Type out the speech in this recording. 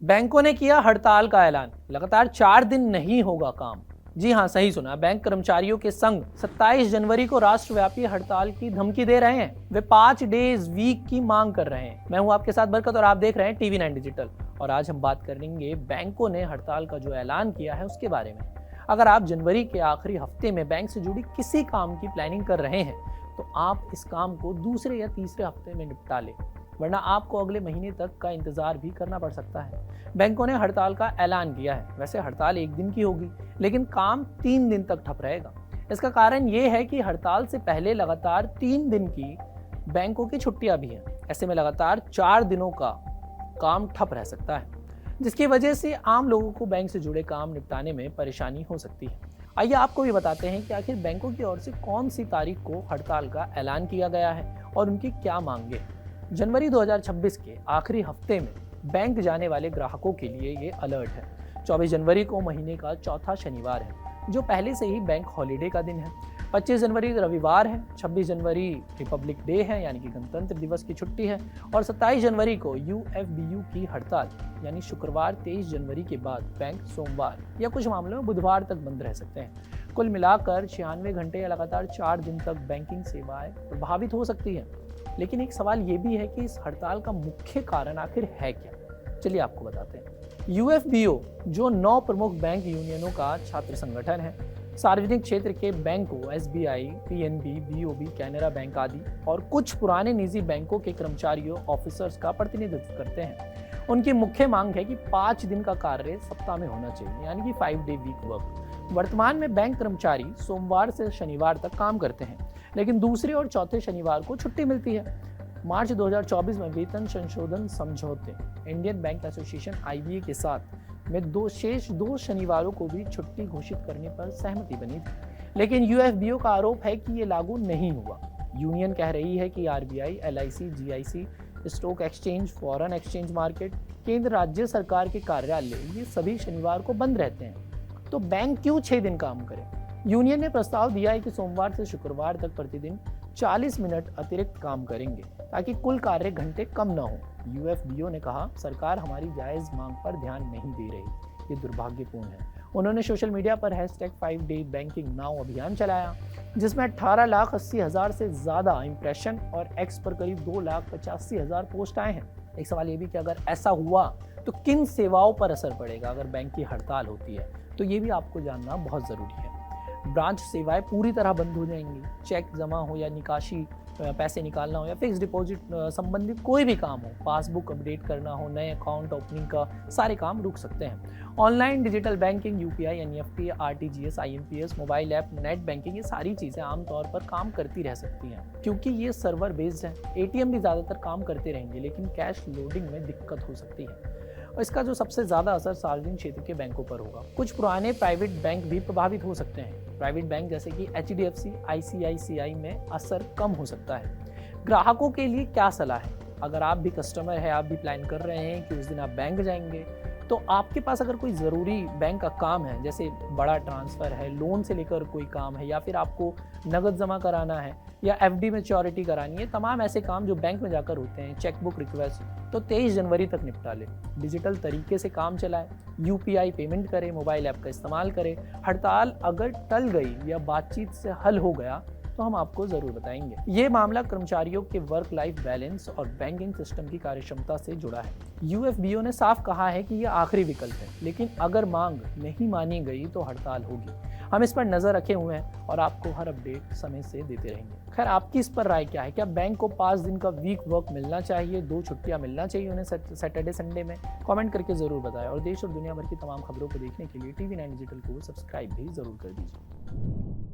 बैंकों ने किया हड़ताल का ऐलान, लगातार 4 दिन नहीं होगा काम। जी हां, सही सुना। बैंक कर्मचारियों के संघ 27 जनवरी को राष्ट्रव्यापी हड़ताल की धमकी दे रहे हैं। वे 5 डेज वीक की मांग कर रहे हैं। मैं हूं आपके साथ बरकत और आप देख रहे हैं TV9 डिजिटल। और आज हम बात करेंगे बैंकों ने हड़ताल का जो ऐलान किया है उसके बारे में। अगर आप जनवरी के आखिरी हफ्ते में बैंक से जुड़ी किसी काम की प्लानिंग कर रहे हैं तो आप इस काम को दूसरे या तीसरे हफ्ते में निपटा लें, वरना आपको अगले महीने तक का इंतजार भी करना पड़ सकता है। बैंकों ने हड़ताल का ऐलान किया है। वैसे हड़ताल 1 दिन की होगी, लेकिन काम 3 दिन तक ठप रहेगा। इसका कारण ये है कि हड़ताल से पहले लगातार 3 दिन की बैंकों की छुट्टियां भी हैं। ऐसे में लगातार 4 दिनों का काम ठप रह सकता है, जिसकी वजह से आम लोगों को बैंक से जुड़े काम निपटाने में परेशानी हो सकती है। आइए आपको भी बताते हैं कि आखिर बैंकों की ओर से कौन सी तारीख को हड़ताल का ऐलान किया गया है और उनकी क्या मांगे हैं। जनवरी 2026 के आखिरी हफ्ते में बैंक जाने वाले ग्राहकों के लिए ये अलर्ट है। 24 जनवरी को महीने का चौथा शनिवार है, जो पहले से ही बैंक हॉलीडे का दिन है। 25 जनवरी रविवार है। 26 जनवरी रिपब्लिक डे है, यानी कि गणतंत्र दिवस की छुट्टी है। और 27 जनवरी को UFBU की हड़ताल, यानी शुक्रवार 23 जनवरी के बाद बैंक सोमवार या कुछ मामलों में बुधवार तक बंद रह सकते हैं। कुल मिलाकर 96 घंटे या लगातार 4 दिन तक बैंकिंग सेवाएं प्रभावित हो सकती हैं। लेकिन एक सवाल ये भी है कि इस हड़ताल का मुख्य कारण आखिर है क्या। चलिए आपको बताते हैं। UFBO, जो 9 प्रमुख बैंक यूनियनों का छात्र संगठन है, सार्वजनिक क्षेत्र के बैंकों SBI, PNB, BOB, Canara bank आदि और कुछ पुराने निजी बैंकों के कर्मचारियों ऑफिसर्स का प्रतिनिधित्व करते हैं। उनकी मुख्य मांग है कि 5 दिन का कार्य सप्ताह में होना चाहिए, यानी कि 5 डे वीक वर्क। वर्तमान में बैंक कर्मचारी सोमवार से शनिवार तक काम करते हैं, लेकिन दूसरे और चौथे शनिवार को छुट्टी मिलती है। मार्च 2024 में वेतन संशोधन समझौते इंडियन बैंक एसोसिएशन IBA के साथ में शेष 2 शनिवारों को भी छुट्टी घोषित करने पर सहमति बनी थी। लेकिन UFBO का आरोप है कि ये लागू नहीं हुआ। यूनियन कह रही है कि RBI, LIC, GIC, stock exchange, foreign exchange market, केंद्र राज्य सरकार के कार्यालय ये सभी शनिवार को बंद रहते हैं, तो बैंक क्यों 6 दिन काम करें। यूनियन ने प्रस्ताव दिया है कि सोमवार से शुक्रवार तक प्रतिदिन 40 मिनट अतिरिक्त काम करेंगे, ताकि कुल कार्य घंटे कम न हो। UFBO ने कहा, सरकार हमारी जायज मांग पर ध्यान नहीं दे रही, ये दुर्भाग्यपूर्ण है। उन्होंने सोशल मीडिया पर #5 डे बैंकिंग नाउ अभियान चलाया, जिसमें 18,80,000 से ज़्यादा इंप्रेशन और X पर करीब 2,85,000 पोस्ट आए हैं। एक सवाल ये भी कि अगर ऐसा हुआ तो किन सेवाओं पर असर पड़ेगा अगर बैंक की हड़ताल होती है, तो ये भी आपको जानना बहुत ज़रूरी है। ब्रांच सेवाएं पूरी तरह बंद हो जाएंगी। चेक जमा हो या निकासी, पैसे निकालना हो या फिक्स डिपॉजिट संबंधित कोई भी काम हो, पासबुक अपडेट करना हो, नए अकाउंट ओपनिंग का सारे काम रुक सकते हैं। Online digital banking, UPI, NEFT, RTGS, IMPS, mobile app, net banking, ये सारी चीज़ें आमतौर पर काम करती रह सकती हैं, क्योंकि ये सर्वर बेस्ड है। ATM भी ज़्यादातर काम करते रहेंगे, लेकिन कैश लोडिंग में दिक्कत हो सकती है। और इसका जो सबसे ज़्यादा असर सार्वजनिक क्षेत्र के बैंकों पर होगा। कुछ पुराने प्राइवेट बैंक भी प्रभावित हो सकते हैं। प्राइवेट बैंक जैसे कि HDFC, ICICI में असर कम हो सकता है। ग्राहकों के लिए क्या सलाह है? अगर आप भी कस्टमर है, आप भी प्लान कर रहे हैं कि उस दिन आप बैंक जाएंगे, तो आपके पास अगर कोई ज़रूरी बैंक का काम है, जैसे बड़ा ट्रांसफ़र है, लोन से लेकर कोई काम है, या फिर आपको नगद जमा कराना है या FD मैच्योरिटी करानी है, तमाम ऐसे काम जो बैंक में जाकर होते हैं, चेकबुक रिक्वेस्ट, तो 23 जनवरी तक निपटा लें। डिजिटल तरीके से काम चलाएं, UPI पेमेंट करें, मोबाइल ऐप का इस्तेमाल करें। हड़ताल अगर टल गई या बातचीत से हल हो गया तो हम आपको ज़रूर बताएंगे। ये मामला कर्मचारियों के वर्क लाइफ बैलेंस और बैंकिंग सिस्टम की कार्यक्षमता से जुड़ा है। UFBO ने साफ कहा है कि यह आखिरी विकल्प है, लेकिन अगर मांग नहीं मानी गई तो हड़ताल होगी। हम इस पर नज़र रखे हुए हैं और आपको हर अपडेट समय से देते रहेंगे। खैर, आपकी इस पर राय क्या है? क्या बैंक को 5 दिन का वीक वर्क मिलना चाहिए, 2 छुट्टियां मिलना चाहिए उन्हें सैटरडे संडे में? कमेंट करके ज़रूर बताएं और देश और दुनिया भर की तमाम खबरों को देखने के लिए TV9 डिजिटल को सब्सक्राइब भी ज़रूर कर दीजिए।